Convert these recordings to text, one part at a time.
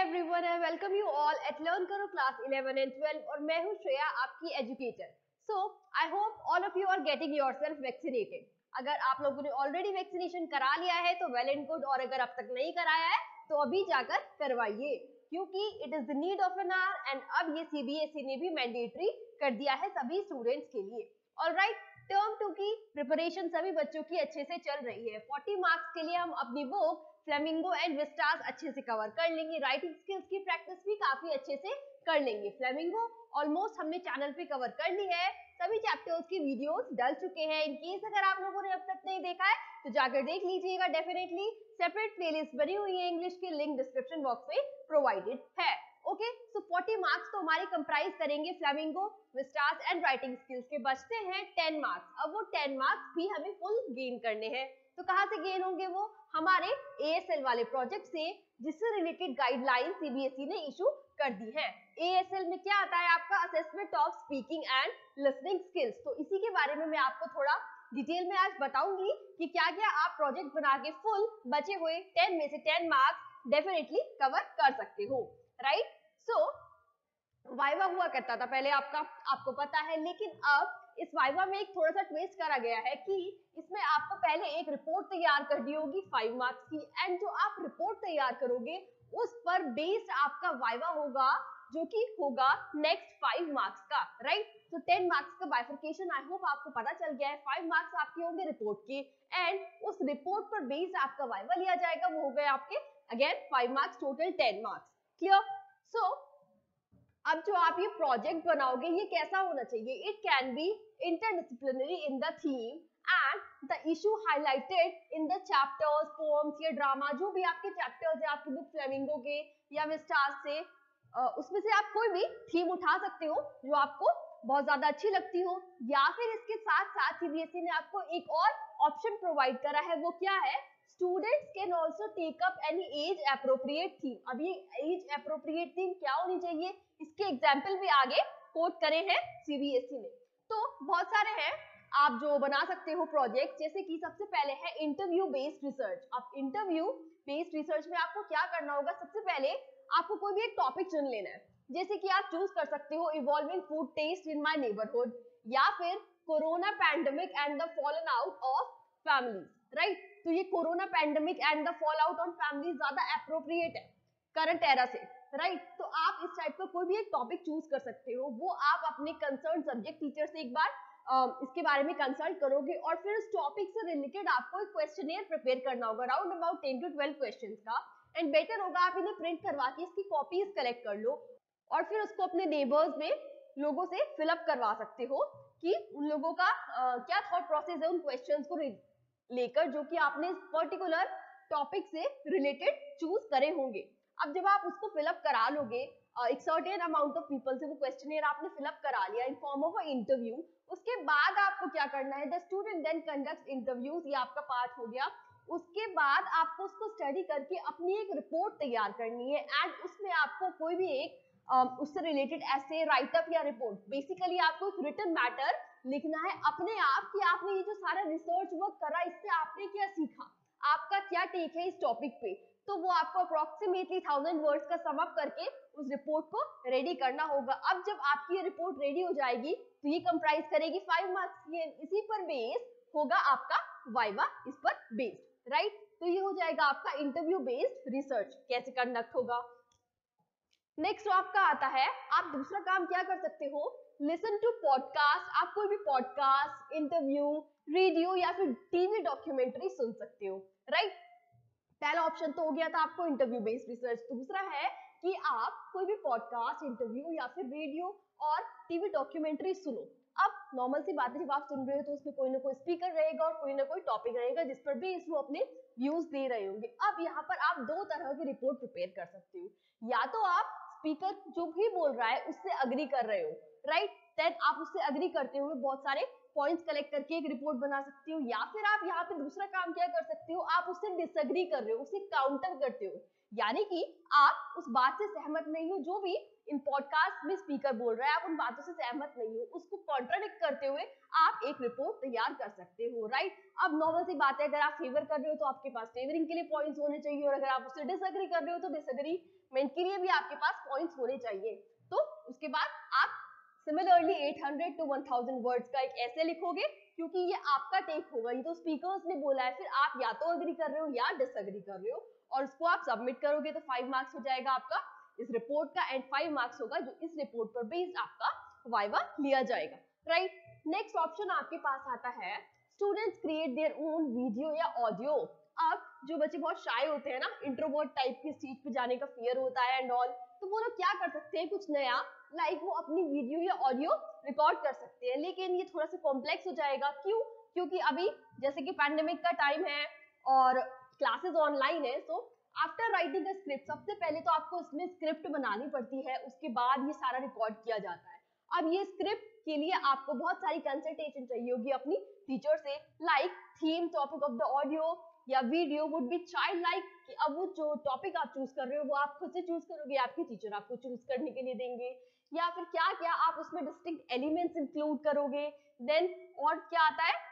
Everyone, I welcome you all at learn Karo class 11 and 12 और मैं हूं श्रेया, आपकी educator. So I hope all of you are getting yourself vaccinated. अगर आप लोगों ने ऑलरेडी वैक्सीनेशन करा लिया है तो वेल एंड गुड, और अगर अब तक नहीं कराया है तो अभी जाकर करवाइए, क्योंकि it is the need of an hour and अब ये सीबीएसई ने भी मैंडेटरी कर दिया है सभी स्टूडेंट्स के लिए। ऑलराइट, टर्म 2 की प्रिपरेशन सभी बच्चों की अच्छे से चल रही है। 40 मार्क्स के लिए हम अपनी बुक फ्लेमिंगो एंड विस्टास अच्छे से कवर कर लेंगे। राइटिंग स्किल्स की प्रैक्टिस भी काफी अच्छे से कर लेंगे। फ्लेमिंगो ऑलमोस्ट हमने चैनल पे कवर कर ली है, सभी चैप्टर्स की वीडियोस डल चुके हैं। इन केस अगर आप लोगों ने अब तक नहीं देखा है तो जाकर देख लीजिएगा। डेफिनेटली सेपरेट प्लेलिस्ट बनी हुई है, इंग्लिश की लिंक डिस्क्रिप्शन बॉक्स में प्रोवाइडेड है। ओके, सो 40 मार्क्स तो हमारी कंप्राइज करेंगे flamingo, Vistas and writing skills के। बचते हैं 10 मार्क्स। अब वो 10 मार्क्स भी हमें फुल गेन करने हैं। तो कहाँ से गेन होंगे वो? हमारे एएसएल वाले प्रोजेक्ट से, जिससे रिलेटेड गाइडलाइन सीबीएसई ने इशू कर दी है। एएसएल में क्या आता है आपका? Assessment of speaking and listening skills. तो इसी के बारे में मैं आपको थोड़ा डिटेल में आज बताऊंगी कि क्या क्या आप प्रोजेक्ट बना के फुल बचे हुए 10 में से 10 मार्क्स डेफिनेटली कवर कर सकते हो। राइट, सो वाइवा हुआ करता था पहले, आपको पता है, लेकिन अब इस वाइवा में एक थोड़ा सा ट्विस्ट करा गया है कि इसमें आपको पहले एक रिपोर्ट तैयार करनी होगी 5 मार्क्स की, एंड जो आप रिपोर्ट तैयार करोगे उस पर बेस्ड आपका वाइवा होगा, जो कि होगा नेक्स्ट 5 मार्क्स का। राइट, तो 10 मार्क्स का बाइफर्केशन आई होप आपको पता चल गया है। 5 मार्क्स आपके होंगे रिपोर्ट के, एंड उस रिपोर्ट पर बेस्ड आपका वाइवा लिया जाएगा, वो हो गए आपके again 5 marks, total 10 marks. Clear? So अब जो आप ये प्रोजेक्ट बनाओगे ये कैसा होना चाहिए? It can be interdisciplinary in the theme and the issue highlighted in the chapters, poems या ड्रामा, जो भी आपके चैप्टर्स है आपकी बुक फ्लेमिंगो के या विस्टास से, उसमें से आप कोई भी थीम उठा सकते हो जो आपको बहुत ज्यादा अच्छी लगती हो। या फिर इसके साथ साथ सीबीएसई ने आपको एक और ऑप्शन प्रोवाइड करा है, वो क्या है? Students can also take up any age appropriate theme. अब ये एज अप्रोप्रिएट थीम क्या होनी चाहिए, इसके एग्जाम्पल भी आगे कोट करे हैं सीबीएसई ने। तो बहुत सारे हैं आप जो बना सकते हो प्रोजेक्ट, जैसे कि सबसे पहले है इंटरव्यू बेस्ड रिसर्च। अब इंटरव्यू बेस्ड रिसर्च में आपको क्या करना होगा? सबसे पहले आपको कोई भी एक टॉपिक चुन लेना है, जैसे कि आप चूज कर सकते हो evolving food taste in my neighbourhood, या फिर corona pandemic and the fallen out of families. Right, तो ये corona pandemic and the fall out on families ज्यादा एप्रोप्रिएट है करंट एरा से। राइट, तो आप इस टाइप का कोई भी एक टॉपिक चूज कर सकते हो। वो आप अपने कंसर्न सब्जेक्ट टीचर से एक बार इसके बारे में कंसल्ट करोगे, और फिर उस टॉपिक से रिलेटेड आपको एक क्वेश्चनियर प्रिपेयर करना होगा, अराउंड अबाउट 10 to 12 क्वेश्चंस का। एंड बेटर होगा आप इन्हें प्रिंट करवा के इसकी कॉपीज कलेक्ट कर लो, और फिर उसको अपने नेबर्स में लोगों से फिलअप करवा सकते हो कि उन लोगों का क्या थॉट प्रोसेस है उन क्वेश्चंस को लेकर, जो कि आपने इस पर्टिकुलर टॉपिक से रिलेटेड चूज करे होंगे। अब जब आप उसको फिलअप करा लोगे, एक सर्टेन अमाउंट ऑफ पीपल से वो क्वेश्चनियर आपने फिलअप करा लिया in form of a interview, उसके बाद आपको क्या करना है? The student then conducts interviews, ये आपका पार्ट हो गया। उसके बाद आपको उसको स्टडी करके अपनी एक रिपोर्ट तैयार करनी है, एंड उसमें आपको कोई भी एक उससे रिलेटेड ऐसे राइटअप या रिपोर्ट, बेसिकली आपको एक रिटन मैटर लिखना है अपने आप कि आपने ये जो सारा रिसर्च वर्क करा, इससे आपने क्या सीखा, आपका क्या टेक है इस टॉपिक पे। तो वो आपको अप्रोक्सीमेटली 1000 वर्ड्स का सम अप करके उस रिपोर्ट को रेडी करना होगा। अब जब आपकी ये रिपोर्ट रेडी हो जाएगी तो ये कंप्राइज करेगी 5 मार्क्स की, इसी पर बेस होगा आपका वाइवा, इस पर बेस्ड। राइट, तो ये हो जाएगा आपका इंटरव्यू बेस्ड रिसर्च कैसे कंडक्ट होगा। नेक्स्ट आपका आता है, आप दूसरा काम क्या कर सकते हो? Listen to podcast. आप कोई भी पॉडकास्ट, इंटरव्यू, रेडियो या फिर टीवी डॉक्यूमेंट्री सुन सकते हो। राइट, पहला ऑप्शन तो हो गया था आपको इंटरव्यू बेस्ड रिसर्च। दूसरा है कि आप कोई भी पॉडकास्ट, इंटरव्यू या फिर रेडियो और टीवी डॉक्यूमेंट्री सुनो। अब नॉर्मल सी बात है, जब आप सुन रहे हो तो उसमें कोई ना कोई स्पीकर रहेगा और कोई ना कोई टॉपिक रहेगा जिस पर भी वो अपने व्यूज दे रहे होंगे। अब यहाँ पर आप दो तरह की रिपोर्ट प्रिपेयर कर सकते हो, या तो आप स्पीकर जो भी बोल रहा है उससे अग्री कर रहे हो, राइट, देन आप उससे अग्री करते हुए बहुत सारे पॉइंट्स कलेक्ट करके एक रिपोर्ट बना सकते हो। या फिर आप यहाँ पे दूसरा काम क्या कर सकते हो? आप उससे डिसएग्री कर रहे हो, उसे काउंटर करते हो, यानी कि आप उस बात से सहमत नहीं हो जो भी इन पॉडकास्ट में स्पीकर बोल रहा है, आप उन बातों से सहमत नहीं हो, उसको कॉन्ट्राडिक्ट करते हुए आप एक रिपोर्ट तैयार कर सकते हो। राइट, अब नॉर्मल सी बात है, अगर आप फेवर कर रहे हो तो आपके पास फेवरिंग के लिए पॉइंट्स होने चाहिए, और अगर आप उससे डिसएग्री कर रहे हो तो डिसएग्री स्टेटमेंट के लिए भी आपके पास पॉइंट्स होने चाहिए। तो उसके बाद आप सिमिलरली 800 to 1000 वर्ड्स का एक ऐसे लिखोगे, क्योंकि ये आपका टेक होगा, ये तो स्पीकर्स ने बोला है, फिर आप या तो अग्री कर रहे हो या डिसअग्री कर रहे हो, और उसको आप सबमिट करोगे तो 5 मार्क्स हो जाएगा आपका इस रिपोर्ट का, एंड 5 मार्क्स होगा जो इस रिपोर्ट पर बेस्ड आपका वाइवा लिया जाएगा, राइट। नेक्स्ट ऑप्शन आपके पास आता है students create their own video या ऑडियो। अब जो बच्चे बहुत शाय होते हैं ना, इंट्रोवर्ट टाइप की स्टेज पे जाने का फियर होता है एंड ऑल, तो वो लोग क्या कर सकते हैं, कुछ नया लाइक वो अपनी वीडियो या ऑडियो रिकॉर्ड कर सकते हैं, लेकिन ये थोड़ा सा कॉम्प्लेक्स हो जाएगा। क्यों? क्योंकि अभी जैसे कि पैंडेमिक का टाइम है और क्लासेस ऑनलाइन है, so after writing a script सबसे पहले तो आपको इसमें स्क्रिप्ट बनानी पड़ती है, उसके बाद ये सारा रिकॉर्ड किया जाता है। अब ये स्क्रिप्ट के लिए आपको बहुत सारी कंसल्टेशन चाहिए होगी अपनी टीचर से, like theme, topic of the audio या video would be child like, कि अब वो जो टॉपिक आप चूज कर रहे हो वो आप खुद से चूज करोगे, आपकी टीचर आपको चूज करने के लिए देंगे, या फिर क्या क्या आप उसमें डिस्टिंक्ट एलिमेंट्स इंक्लूड करोगे। देन और क्या आता है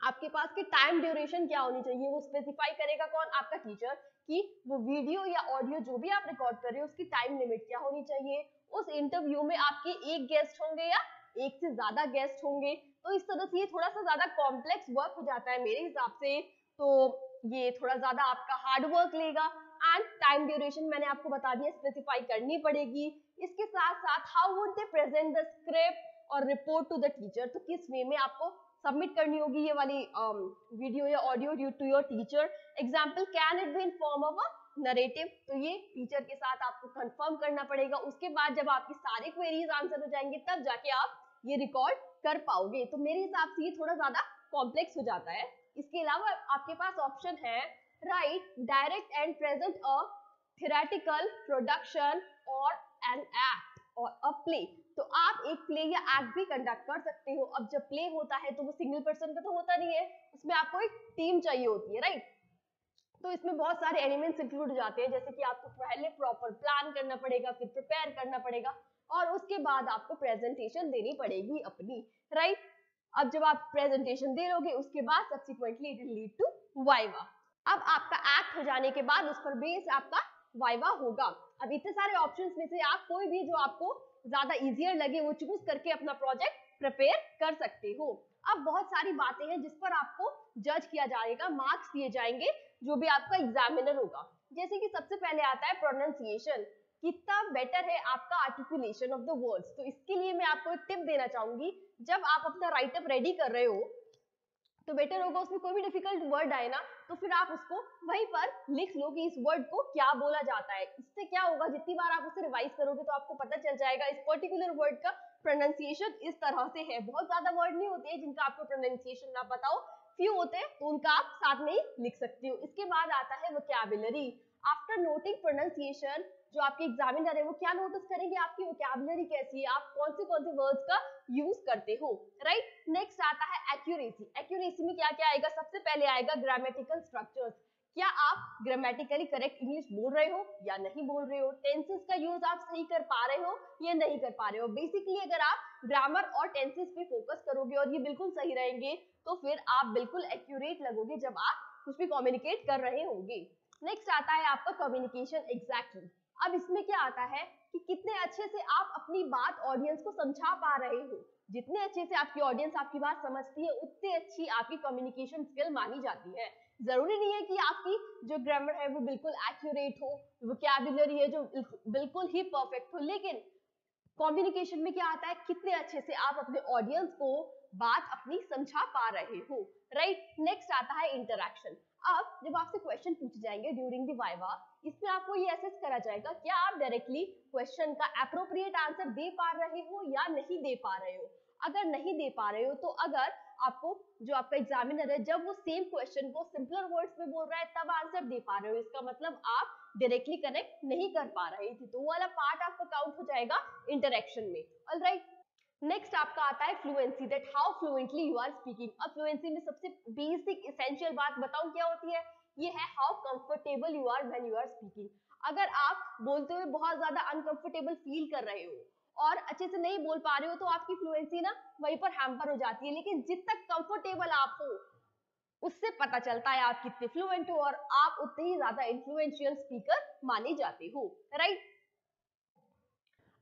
आपके पास की टाइम ड्यूरेशन क्या होनी चाहिए, वो स्पेसिफाई करेगा कौन, आपका टीचर, कि वो वीडियो या ऑडियो जो भी आप रिकॉर्ड कर रहे हो उसकी टाइम लिमिट क्या होनी चाहिए। उस इंटरव्यू में आपके एक गेस्ट होंगे या एक से ज्यादा गेस्ट होंगे, तो इस तरह से ये थोड़ा सा ज्यादा कॉम्प्लेक्स वर्क हो जाता है मेरे हिसाब से, तो ये थोड़ा ज्यादा आपका हार्ड वर्क लेगा। एंड टाइम ड्यूरेशन मैंने आपको बता दिया, स्पेसिफाई करनी पड़ेगी। इसके साथ साथ how would they present the script और रिपोर्ट टू द टीचर, तो किस वे में आपको सबमिट करनी होगी ये वाली वीडियो या audio to your teacher. Example, can it be in form of a narrative, तो ये टीचर के साथ आपको कंफर्म करना पड़ेगा। उसके बाद जब आपकी सारे क्वेरीज आंसर हो जाएंगे तब जाके आप ये रिकॉर्ड कर पाओगे, तो मेरे हिसाब से ये थोड़ा ज्यादा कॉम्प्लेक्स हो जाता है। इसके अलावा आपके पास ऑप्शन है right direct and present a theoretical production और एन एक्ट और अ प्ले, तो आप एक प्ले या एक्ट भी कंडक्ट कर सकते हो। अब जब प्ले होता है तो वो सिंगल पर्सन का तो होता नहीं है, उसमें आपको एक टीम चाहिए होती है, राइट। तो इसमें बहुत सारे एलिमेंट्स इंक्लूड हो जाते हैं, जैसे कि आपको पहले प्रॉपर प्लान करना पड़ेगा, फिर प्रिपेयर करना पड़ेगा, और उसके बाद आपको प्रेजेंटेशन देनी पड़ेगी अपनी, राइट। अब जब आप प्रेजेंटेशन दे लोगे उसके बाद subsequently it will lead to viva. अब आपका एक्ट हो जाने के बाद उस पर बेस आपका वाइवा होगा। अब इतने सारे ऑप्शंस में से आप कोई भी जो आपको ज्यादा इजियर लगे वो चूज करके अपना प्रोजेक्ट प्रिपेयर कर सकते हो। अब बहुत सारी बातें हैं जिस पर आपको जज किया जाएगा, मार्क्स दिए जाएंगे जो भी आपका एग्जामिनर होगा। जैसे कि सबसे पहले आता है प्रोनाउंसिएशन, कितना बेटर है आपका आर्टिकुलेशन ऑफ द वर्ड्स। तो इसके लिए मैं आपको एक टिप देना चाहूंगी, जब आप अपना राइटअप रेडी कर रहे हो तो बेटर होगा उसमें कोई भी डिफिकल्ट वर्ड आए ना तो फिर आप उसको वहीं पर लिख लो कि इस वर्ड को क्या बोला जाता है। इससे क्या होगा, जितनी बार आप उसे रिवाइज करोगे तो आपको पता चल जाएगा इस पर्टिकुलर वर्ड का प्रोनाउंसिएशन इस तरह से है। बहुत ज्यादा वर्ड नहीं होते हैं जिनका आपको प्रोनाउंसिएशन ना पता हो, फ्यू होते हैं, तो उनका आप साथ में ही लिख सकते हो। इसके बाद आता है वोकैबुलरी। आफ्टर नोटिंग प्रोनाउंसिएशन, जो आपके एग्जामिनर है वो क्या नोटिस करेंगे, आपकी वोकैबुलरी कैसी है, आप कौन से वर्ड्स का यूज करते हो, राइट। नेक्स्ट आता है एक्यूरेसी। एक्यूरेसी में क्या क्या आएगा, सबसे पहले आएगा ग्रामेटिकल स्ट्रक्चर्स, क्या आप ग्रामेटिकली करेक्ट इंग्लिश बोल रहे हो या नहीं बोल रहे हो, टेंसेस का यूज आप सही कर पा रहे हो या नहीं कर पा रहे हो। बेसिकली अगर आप ग्रामर और टेंसेस पे फोकस करोगे और ये बिल्कुल सही रहेंगे तो फिर आप बिल्कुल एक्यूरेट लगोगे जब आप कुछ भी कम्युनिकेट कर रहे होंगे। नेक्स्ट आता है आपका कम्युनिकेशन एग्जैक्टली। अब इसमें क्या आता है कि कितने अच्छे से आप अपनी बात ऑडियंस को समझा पा रहे हो। जितने अच्छे से आपकी ऑडियंस आपकी बात समझती है उतनी अच्छी आपकी कम्युनिकेशन स्किल मानी जाती है। जरूरी नहीं है कि आपकी जो ग्रामर है वो बिल्कुल एक्यूरेट हो, वोकैबुलरी है जो बिल्कुल ही परफेक्ट हो, लेकिन कम्युनिकेशन में क्या आता है, कितने अच्छे से आप अपने ऑडियंस को बात अपनी समझा पा रहे हो, राइट। नेक्स्ट आता है इंटरैक्शन। अब जब आपसे क्वेश्चन पूछे जाएंगे ड्यूरिंग द वाइवा, इसमें आपको ये असेस करा जाएगा क्या आप डायरेक्टली क्वेश्चन का एप्रोप्रिएट आंसर दे पा रहे हो या नहीं दे पा रहे हो। अगर नहीं दे पा रहे हो तो अगर आपको जो आपका एग्जामिनर है जब वो सेम क्वेश्चन को सिंपलर वर्ड्स में बोल रहा है तब आंसर दे पा रहे हो, इसका मतलब आप डायरेक्टली कनेक्ट नहीं कर पा रहे थे, तो वो वाला पार्ट आपको काउंट हो जाएगा इंटरेक्शन में, ऑलराइट। नेक्स्ट आपका आता है fluency, that how fluently you are speaking. अब फ्लुएंसी में सबसे बेसिक एसेंशियल बात बताऊं क्या होती है, ये है how comfortable you are when you are speaking. अगर आप बोलते हुए बहुत ज्यादा अनकंफर्टेबल फील कर रहे हो और अच्छे से नहीं बोल पा रहे हो तो आपकी फ्लुएंसी ना वहीं पर हैम्पर हो जाती है। लेकिन जितना कंफर्टेबल आप हो उससे पता चलता है आप कितने फ्लुएंट हो और आप उतने ही ज्यादा इन्फ्लुएंशियल स्पीकर माने जाते हो, राइट।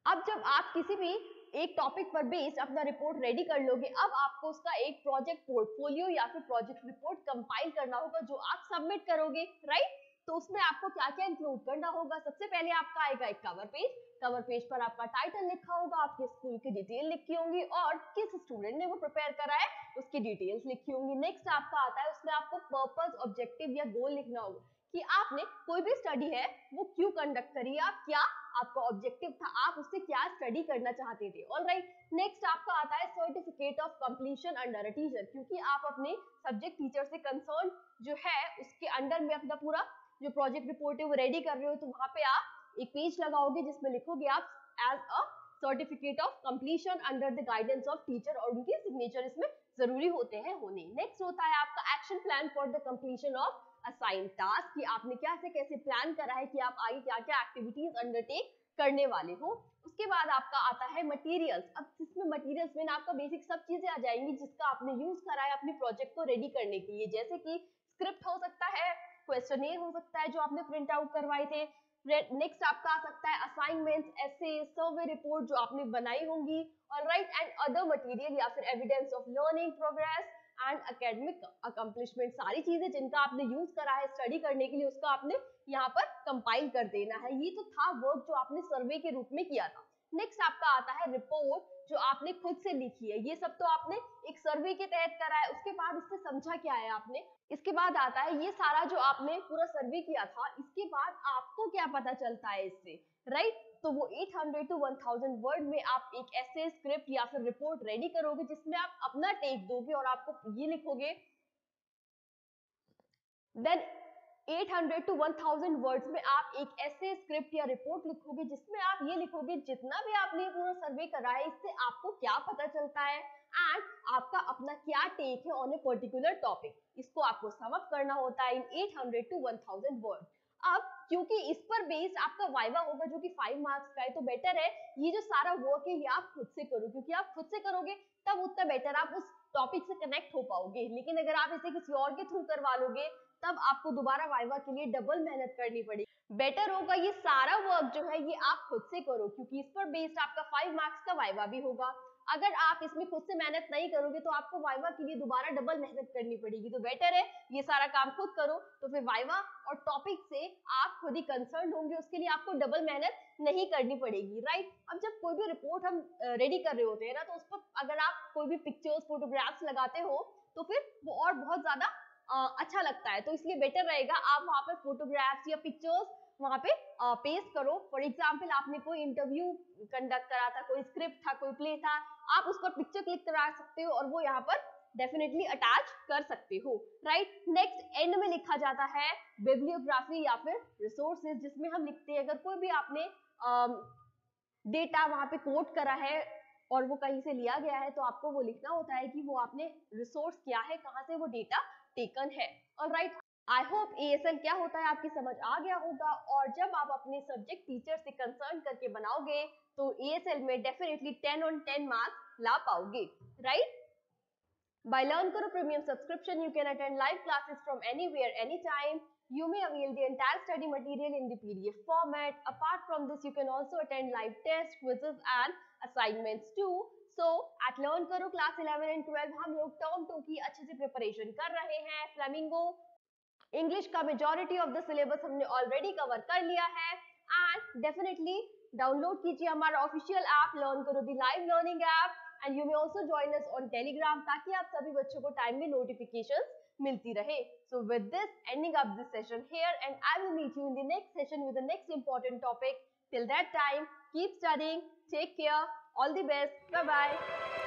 अब जब आप किसी भी एक टॉपिक पर बेस्ड अपना रिपोर्ट रेडी कर लोगे, अब आपको उसका एक प्रोजेक्ट पोर्टफोलियो या फिर प्रोजेक्ट रिपोर्ट कंपाइल करना होगा जो आप सबमिट करोगे, राइट। तो उसमें आपको क्या क्या इंक्लूड करना होगा? सबसे पहले आपका आएगा एक कवर पेज। कवर पेज पर आपका टाइटल लिखा होगा, आपके स्कूल की डिटेल लिखी होंगी और किस स्टूडेंट ने वो प्रिपेयर करा है उसकी डिटेल्स लिखी होंगी। नेक्स्ट आपका आता है, उसमें आपको पर्पस, ऑब्जेक्टिव या गोल लिखना होगा कि आपने कोई भी स्टडी है वो क्यों कंडक्ट करी, आप क्या आपका ऑब्जेक्टिव था, आप उससे क्या स्टडी करना चाहते थे, ऑलराइट। नेक्स्ट आपका आता है certificate of completion under a teacher, क्योंकि आप अपने सब्जेक्ट टीचर से कंसर्न जो है उसके अंडर में अपना पूरा जो प्रोजेक्ट रिपोर्ट है वो रेडी कर रहे हो, तो वहां पे आप एक पेज लगाओगे जिसमें लिखोगे आप as a certificate of completion under the guidance of teacher, और उनके सिग्नेचर इसमें जरूरी होते हैं होने। नेक्स्ट होता है आपका action plan for the completion of assign task, कि आपने क्या से कैसे प्लान करा है कि आप आगे क्या क्या एक्टिविटीज अंडरटेक करने वाले हो। उसके बाद आपका आता है मटेरियल्स। अब इसमें मटेरियल्स में आपका बेसिक सब चीजें आ जाएंगी जिसका आपने यूज करा है अपने प्रोजेक्ट को रेडी करने के लिए, जैसे कि स्क्रिप्ट हो सकता है, क्वेश्चनेयर हो सकता है जो आपने प्रिंट आउट करवाए थे। नेक्स्ट आपका आ सकता है असाइनमेंट्स, ऐसे सर्वे रिपोर्ट जो आपने बनाई होंगी, ऑलराइट, एंड अदर मटेरियल या फिर evidence of learning progress and academic accomplishment, सारी चीजें जिनका आपने यूज करा है स्टडी करने के लिए उसका आपने यहाँ पर कंपाइल कर देना है। ये तो था वर्क जो आपने सर्वे के रूप में किया था। नेक्स्ट आपका आता है रिपोर्ट जो आपने खुद से लिखी है, ये सब तो आपने एक सर्वे के तहत करा है, उसके बाद इससे समझा क्या है आपने। इसके बाद आता है ये सारा जो आपने पूरा सर्वे किया था, इसके बाद आपको क्या पता चलता है इससे, राइट। तो वो 800 to 1000 वर्ड में आप एक ऐसे स्क्रिप्ट या फिर रिपोर्ट रेडी करोगे जिसमें आप अपना टेक दोगे और आपको ये लिखोगे। देन 800 to 1000 वर्ड्स में आप एक ऐसे स्क्रिप्ट या रिपोर्ट लिखोगे जिसमें आप ये लिखोगे जितना भी आपने पूरा सर्वे करा है इससे आपको क्या पता चलता है एंड आपका अपना क्या टेक है ऑन ए पर्टिकुलर टॉपिक, इसको आपको सम अप करना होता है इन 800 to 1000 वर्ड। अब क्योंकि इस पर बेस्ड आपका वाइवा होगा जो कि 5 मार्क्स का है, तो बेटर है ये जो सारा वर्क है ये आप खुद से करो, क्योंकि आप खुद से करोगे तब उतना बेटर आप उस टॉपिक से कनेक्ट हो पाओगे। लेकिन अगर आप इसे किसी और के थ्रू करवा लोगे तब आपको दोबारा वाइवा के लिए डबल मेहनत करनी पड़ेगी। बेटर होगा ये सारा वर्क जो है ये आप खुद से करो, क्योंकि इस पर बेस्ड आपका 5 मार्क्स का वाइवा भी होगा। अगर आप इसमें खुद से मेहनत नहीं करोगे तो आपको वाइवा के लिए दोबारा डबल मेहनत करनी पड़ेगी, तो बेटर है ये सारा काम खुद करो, तो फिर वाइवा और टॉपिक से आप खुद ही कंसर्न होंगे, उसके लिए आपको डबल मेहनत नहीं करनी पड़ेगी, राइट। अब जब कोई भी रिपोर्ट हम रेडी कर रहे होते हैं ना, तो उस पर अगर आप कोई भी पिक्चर्स, फोटोग्राफ्स लगाते हो तो फिर वो और बहुत ज्यादा अच्छा लगता है, तो इसलिए बेटर रहेगा आप वहां पर फोटोग्राफ्स या पिक्चर्स वहां पे पेस्ट करो। फॉर एग्जाम्पल आपने कोई इंटरव्यू कंडक्ट करा था, कोई स्क्रिप्ट था, कोई प्ले था, आप उस पर पिक्चर क्लिक करा सकते हो और वो यहाँ पर डेफिनेटली अटैच कर सकते हो, राइट। नेक्स्ट एंड में लिखा जाता है बिब्लियोग्राफी या फिर रिसोर्सेज, जिसमें हम लिखते हैं अगर कोई भी आपने डेटा वहां पे कोट करा है और वो कहीं से लिया गया है तो आपको वो लिखना होता है कि वो आपने रिसोर्स किया है, कहाँ से वो डेटा टेकन है, ऑलराइट। आई होप एएसएल क्या होता है आपकी समझ आ गया होगा, और जब आप अपने सब्जेक्ट टीचर से कंसर्न करके बनाओगे तो एएसएल में डेफिनेटली 10 on 10 मार्क्स ला पाओगे, right. By Learn Karo Premium subscription, you can attend live classes from anywhere, anytime. You may avail the entire study material in the PDF format. Apart from this, you can also attend live tests, quizzes and assignments too. So, at Learn Karo class 11 and 12, हम लोग term 2 की अच्छे से preparation कर रहे हैं। Flamingo English का majority of the syllabus हमने ऑलरेडी कवर कर लिया है, एंड डेफिनेटली डाउनलोड कीजिए हमारा official app learn Karo the live learning app, and you may also join us on Telegram, ताकि आप सभी बच्चों को टाइमली नोटिफिकेशंस मिलती रहे। So with this ending up this session here, and I will meet you in the next session with the next important topic. Till that time, keep studying, take care, all the best, bye bye.